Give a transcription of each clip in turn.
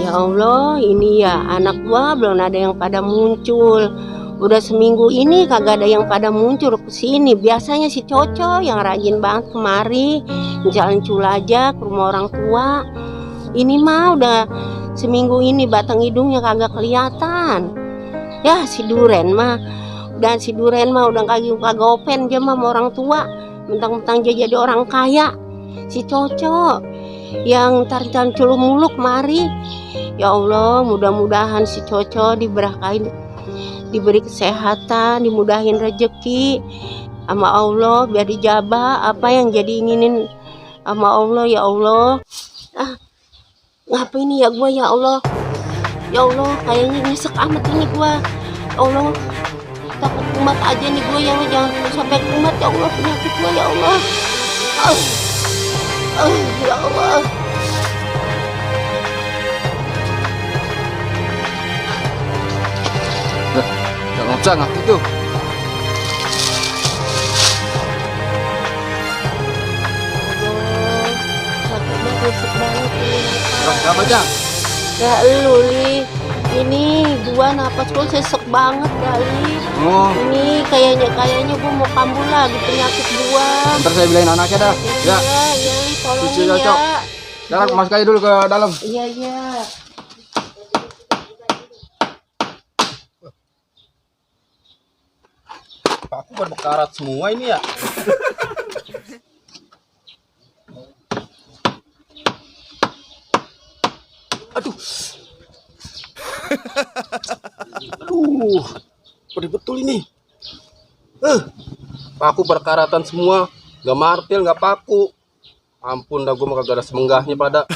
Ya Allah, ini ya anak gua belum ada yang pada muncul. Udah seminggu ini kagak ada yang pada muncul ke sini. Biasanya si Coco yang rajin banget kemari, jalan aja ke rumah orang tua. Ini mah udah seminggu ini batang hidungnya kagak kelihatan. Ya si Duren mah, udah kagak open dia mah sama orang tua. Mentang-mentang dia jadi orang kaya. Si Coco yang tarik-tarik culu muluk mari. Ya Allah, mudah-mudahan si Coco diberkahin, diberi kesehatan, dimudahin rezeki sama Allah, biar dijabah apa yang jadi inginin sama Allah. Ya Allah, ngapa ini ya gua, ya Allah, ya Allah, kayaknya nyesek amat ini gua. Ya Allah, takut kumat aja nih gua, ya Allah, jangan sampai kumat ya Allah, penyakit gua ya Allah. Ya Allah. Jangan usah ngaku tuh. Sakit banget ini. Kenapa, Jang? Ya elu, Li. Ini gua napas gua sesek banget kali. Oh, Ini kayaknya gua mau kambuh lagi penyakit gua. ntar saya bilangin anaknya dah. Ya, Iya, Li, tolongin Cuci, ya. Cok. Sekarang masuk aja dulu ke dalam. Iya. Aku berbekarat semua ini ya. Aduh. Pedih betul ini. Paku berkaratan semua, gak martil, gak paku. Ampun dah, gue mah kagak ada semenggahnya pada.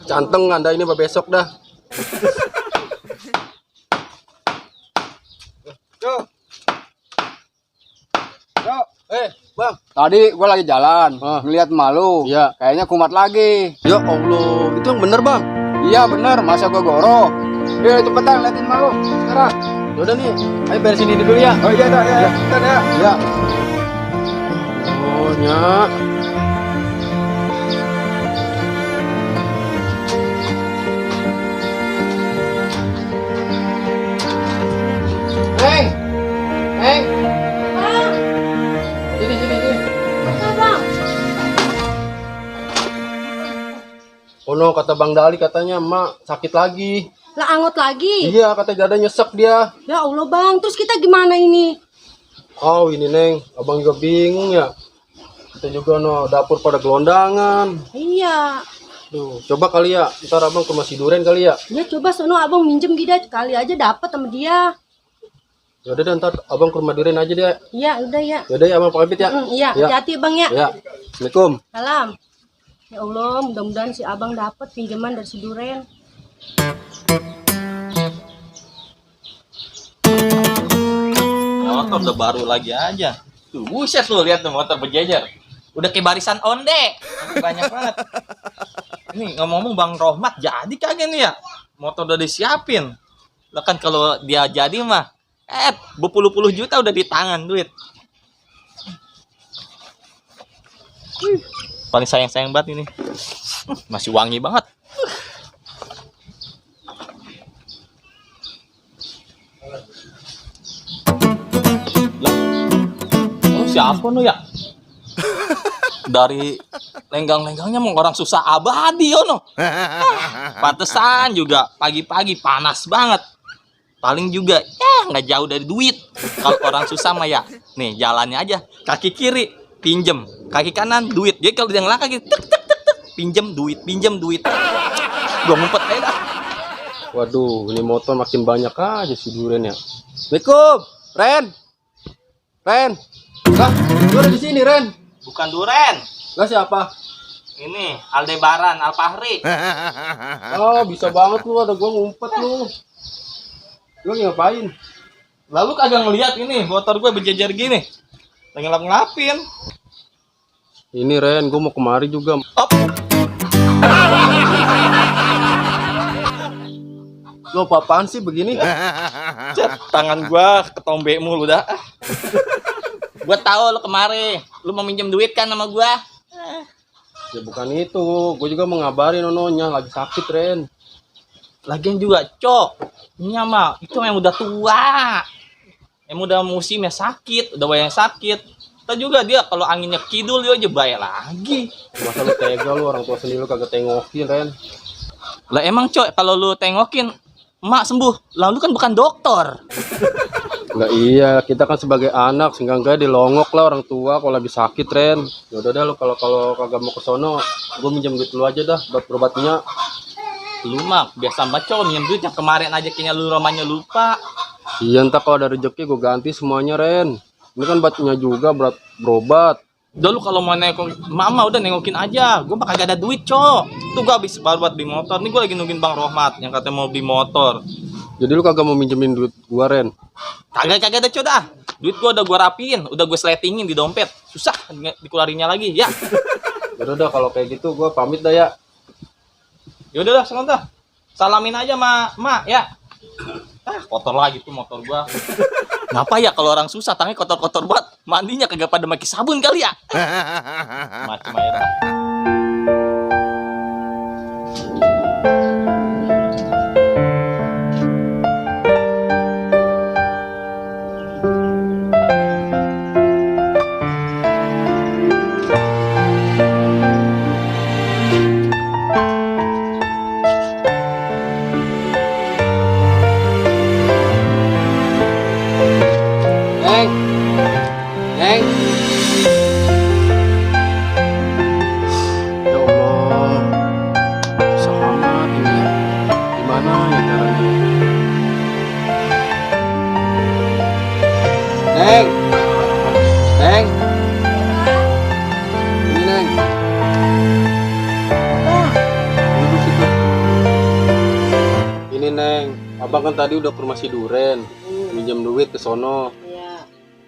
Canteng anda ini besok dah. Bang. Tadi gue lagi jalan, ngeliat malu. Iya. Kayaknya kumat lagi. Ya Allah, itu yang bener bang. Iya bener, masa gue goro. Cepetan liatin malu sekarang. Yaudah nih, ayo beresin ini dulu ya. Oh iya dah, ya. Cepetan ya. Ya. Oh nyak. Neng. Sini. Oh no, kata Bang Dali katanya emak sakit lagi. Lah angot lagi. Iya, katanya dada nyesek dia. Ya Allah, Bang. Terus kita gimana ini? Oh ini Neng, abang juga bingung ya. Kita juga no, dapur pada gelondangan. Iya. Duh, coba kali ya, ntar abang ke rumah si Duren kali ya. Ya coba sono Abang minjem gida kali aja dapat sama dia. Yaudah deh, ntar abang ke rumah Duren aja deh. Iya, udah ya. Yaudah ya, abang pamit ya. Iya, hati-hati Bang ya. Ya, Assalamualaikum. Salam. Ya Allah, mudah-mudahan si Abang dapat pinjaman dari si Duren. Motor udah baru lagi aja. Tuh, buset lu lihat tuh motor berjejer. Udah kayak barisan onde. Banyak banget. Ini ngomong-ngomong Bang Rohmat jadi kagak nih ya? Motor udah disiapin. Lah kan kalau dia jadi mah berpuluh-puluh juta udah di tangan duit. Paling sayang-sayang banget ini. Masih wangi banget. Siapa nu ya? Dari lenggang-lenggangnya mau orang susah abadi no. Pantesan juga pagi-pagi panas banget. Paling juga nggak jauh dari duit. Kalau orang susah mah ya, nih jalannya aja kaki kiri pinjem, kaki kanan duit. Jadi kalau dia ngelangkah gitu, pinjem duit. Gua ngumpet aja dah. Waduh, ini motor makin banyak aja si Duren ya. Assalamualaikum, Ren. Lah, lu ada di sini, Ren. Bukan Duren. Lah siapa? Ini Aldebaran Alfahri. Oh, bisa banget lu, ada gua ngumpet lu. Lu lagi ngapain? Lalu kagak ngeliat ini motor gue berjejer gini. Lagi ngelap-ngelapin. Ini Ren, gua mau kemari juga. Op. Lu apaan sih begini? Cet, tangan gua ketombe mulu dah. Gua tahu lu kemari. Lu mau minjem duit kan sama gua? Ya bukan itu, gue juga mau ngabarin nononya lagi sakit Ren. Lagian juga, Cok. Ini mah itu yang udah tua. Yang udah musimnya sakit, udah banyak sakit. Kita juga dia kalau anginnya kidul dia aja bayar lagi. Masa lu tega lu orang tua sendiri lu kagak tengokin Ren. Lah emang, Cok, kalau lu tengokin emak sembuh, lalu kan bukan dokter. Enggak iya, kita kan sebagai anak seenggak-enggak dilongok lah orang tua kalau lagi sakit Ren. Ya udah dah lu kalau kagak mau ke sono, gue minjem duit lu aja dah buat berobatnya. Lu mah biasa banget, Cok, minjem duit yang kemarin aja kayaknya lu romanya lupa. Iya entar kalau ada rezeki gue ganti semuanya Ren. Ini kan batunya juga berobat. Udah lu kalau mau nengok mama udah nengokin aja. Gue bakal gak ada duit, Cok. Tuh gue habis baru buat beli motor. Nih gue lagi nungguin Bang Rohmat yang katanya mau beli motor. Jadi lu kagak mau minjemin duit gua Ren? Kagak ada, Cok dah. Duit gue udah gue rapiin, udah gue sletingin di dompet. Susah dikeluarinnya lagi, ya. Yaudah dah kalau kayak gitu gua pamit dah ya. Yaudah dah, sekarang dah. Salamin aja mak, ya. Kotor lagi tuh motor gua. Ngapa ya kalau orang susah tangannya kotor-kotor banget, mandinya kagak pada pakai sabun kali ya? Macam aja dah. Neng. Ya Allah. Susah amat ini ya. Gimana ya caranya? Neng. Neng. Ini Neng. Duduk situ. Ini Neng, abang kan tadi udah ke rumah si Duren, minjem duit ke sono. Ya.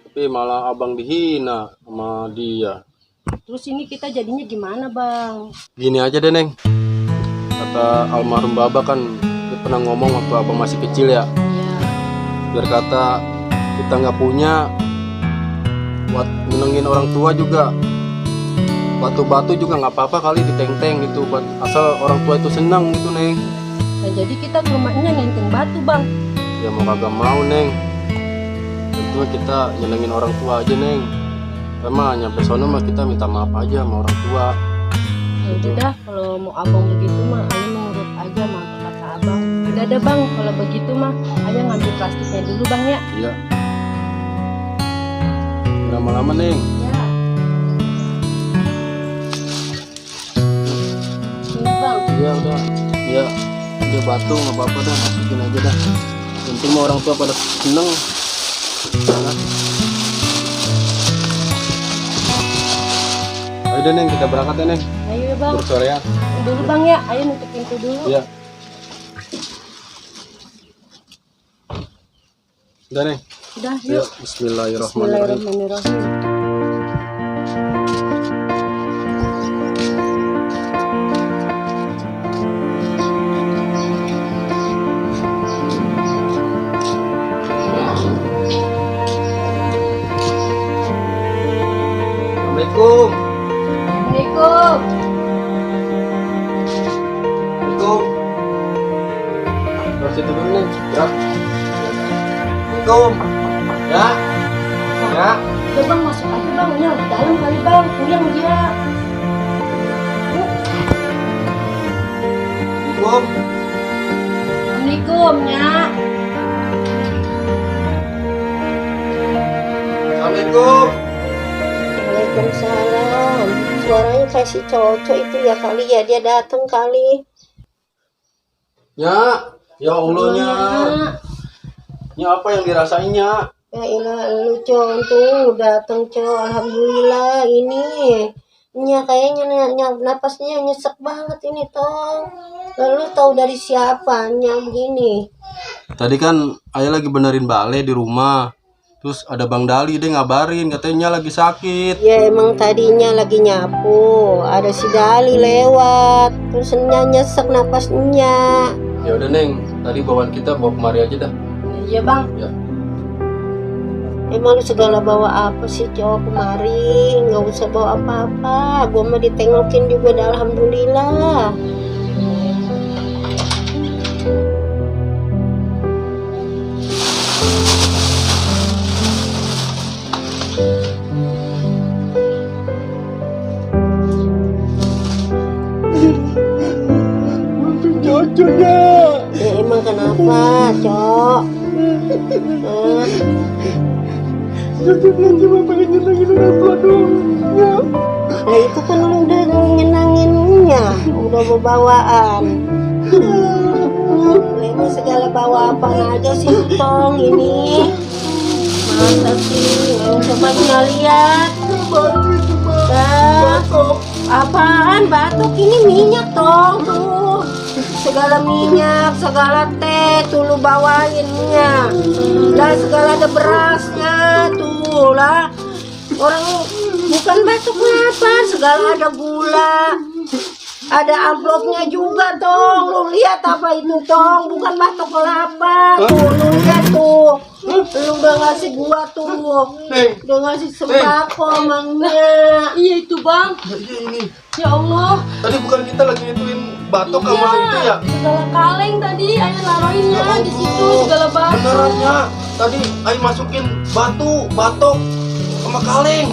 Tapi malah abang dihina sama dia. Terus ini kita jadinya gimana, Bang? Gini aja deh Neng, kata almarhum Baba kan dia pernah ngomong waktu abang masih kecil ya, Ya. biar kata kita nggak punya buat nyenengin orang tua juga, batu-batu juga nggak apa-apa kali diteng-teng gitu, buat asal orang tua itu senang gitu Neng. Nah, jadi kita ke rumahnya nenteng batu, Bang. Ya mau kagak mau Neng, tentu kita nyenengin orang tua aja Neng. Sama nyampe sono mah kita minta maaf aja sama orang tua. Ya udah dah, kalau mau abang begitu mah Ayah menurut aja sama apa kata abang. Udah dah Bang, kalau begitu mah Ayah ngambil plastiknya dulu Bang ya. Iya. Lama-lama Neng. Ya. Ini Bang. Iya udah. Iya. Dia batu nggak apa-apa dah, masukin aja dah. Yang penting mah orang tua pada seneng. Ayo deh Neng, kita berangkat ya Neng. Ayo ya Bang. Bersore ya. Dulu Bang ya, Ayah nutup pintu dulu. Iya. Udah Neng. Udah, Yuk. yuk. Bismillahirrahmanirrahim. Bismillahirrahmanirrahim. Assalamualaikum. Assalamualaikum. Assalamualaikum. Terus itu dulu Neng. Gerak. Assalamualaikum. Ya. Ya. Udah Bang, masuk aja Bang. Ini di dalam kali Bang. Pulang dia. Assalamualaikum. Assalamualaikum, Nyak. Assalamualaikum. Waalaikumsalam. Suaranya kayak si Coco itu ya kali ya, dia datang kali. Ya. Ya Allah Nya. Nyak. Nya apa yang dirasainnya? Ya ilah lu Con tuh datang Con. Alhamdulillah ini. Nya kayaknya napasnya nyesek banget ini Tong. Lalu tahu dari siapa Nya begini? Tadi kan ayah lagi benerin balai di rumah. Terus ada Bang Dali dia ngabarin katanya lagi sakit. Ya emang tadinya lagi nyapu, ada si Dali lewat, terus Nya nyesek napasnya. Ya udah Neng, tadi bawaan kita bawa kemari aja dah. Iya Bang. Ya. Emang lu segala bawa apa sih cowok kemari? Nggak usah bawa apa-apa. Gua mah ditengokin juga dah, alhamdulillah. Cucunya. Ya emang kenapa, Cok? Eh, Cucunya cuma pengen nyenengin orang tua dong. Ya. Lah itu kan lu udah nyenanginnya, udah berbawaan. Emang segala bawa apa aja sih Tong ini? Masa sih? Coba lihat. Dah. Apaan batuk? Ini minyak Tong tuh. Segala minyak, segala teh tuh lu bawainnya. Lah segala ada berasnya tuh lah. Orang bukan batuk kenapa? Segala ada gula. Ada amplopnya juga Tong. Lu lihat apa itu Tong? Bukan batok kelapa. Tuh lu lihat tuh. Lu udah ngasih gua tuh. Udah ngasih sembako emangnya. Iya itu bang. Ya, iya ini. Ya Allah. Tadi bukan kita lagi ngituin batok sama Iya. itu ya? Segala kaleng tadi ayah naruhinnya Ya di situ Allah. segala batu. Benerannya. Tadi Ai masukin batok sama kaleng.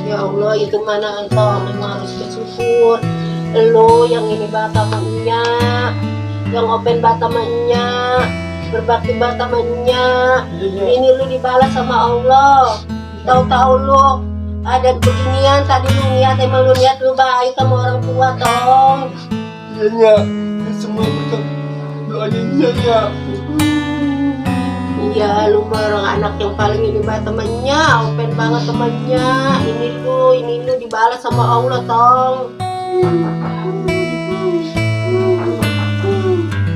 Ya Allah itu mana Tong? Emang harus bersyukur. Lu yang ini batamanya, yang open batamanya, berbakti batamanya. Ini lu dibalas sama Allah. Tahu-tahu lu ada beginian tadi lu lihat, emang lu lihat lu baik sama orang tua Tong. Iya nya. Ini semua berkat doanya nya. Iya lu mah orang anak yang paling ini banget temennya, open banget temennya. Ini lu dibalas sama Allah Tong.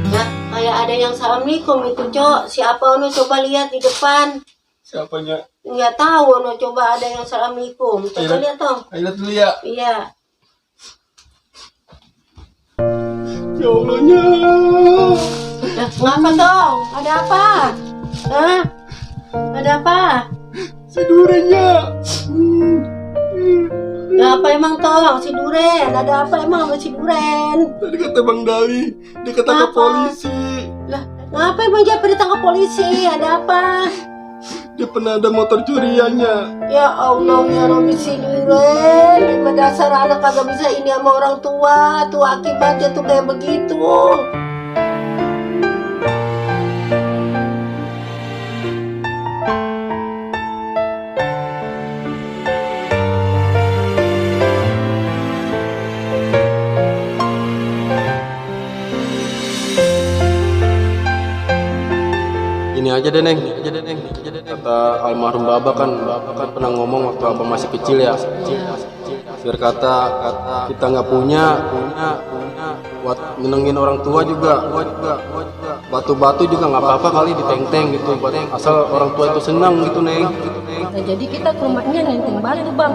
Ya, kayak ada yang assalamualaikum itu Cok. Siapa nu coba lihat di depan? Siapanya? Nggak tahu nu coba ada yang assalamualaikum. Coba Ayo. lihat Tong. Ayo lihat dulu ya. Iya. Ya Allahnya. Ngapa Tong? Ada apa? Hah? Ada apa? Si Durenya. Apa emang Tong? Si Duren? Ada apa emang sama si Duren? Tadi kata Bang Dali, dia ketangkap Kenapa? polisi. Lah, ngapa emang dia ditangkap polisi? Ada apa? Dia pernah ada motor curiannya. Ya Allah ya Rabbi si Duren. Emang dasar anak kagak bisa ini sama orang tua. Tuh akibatnya tuh kayak begitu. Ini aja deh Neng. Kata almarhum Baba kan pernah ngomong waktu Abang masih kecil ya. Biar kata kita nggak punya buat nyenengin orang tua juga. Batu-batu juga nggak apa-apa kali diteng-teng gitu. Asal orang tua itu senang gitu Neng. Nah, jadi kita ke rumahnya nenteng balik tuh bang.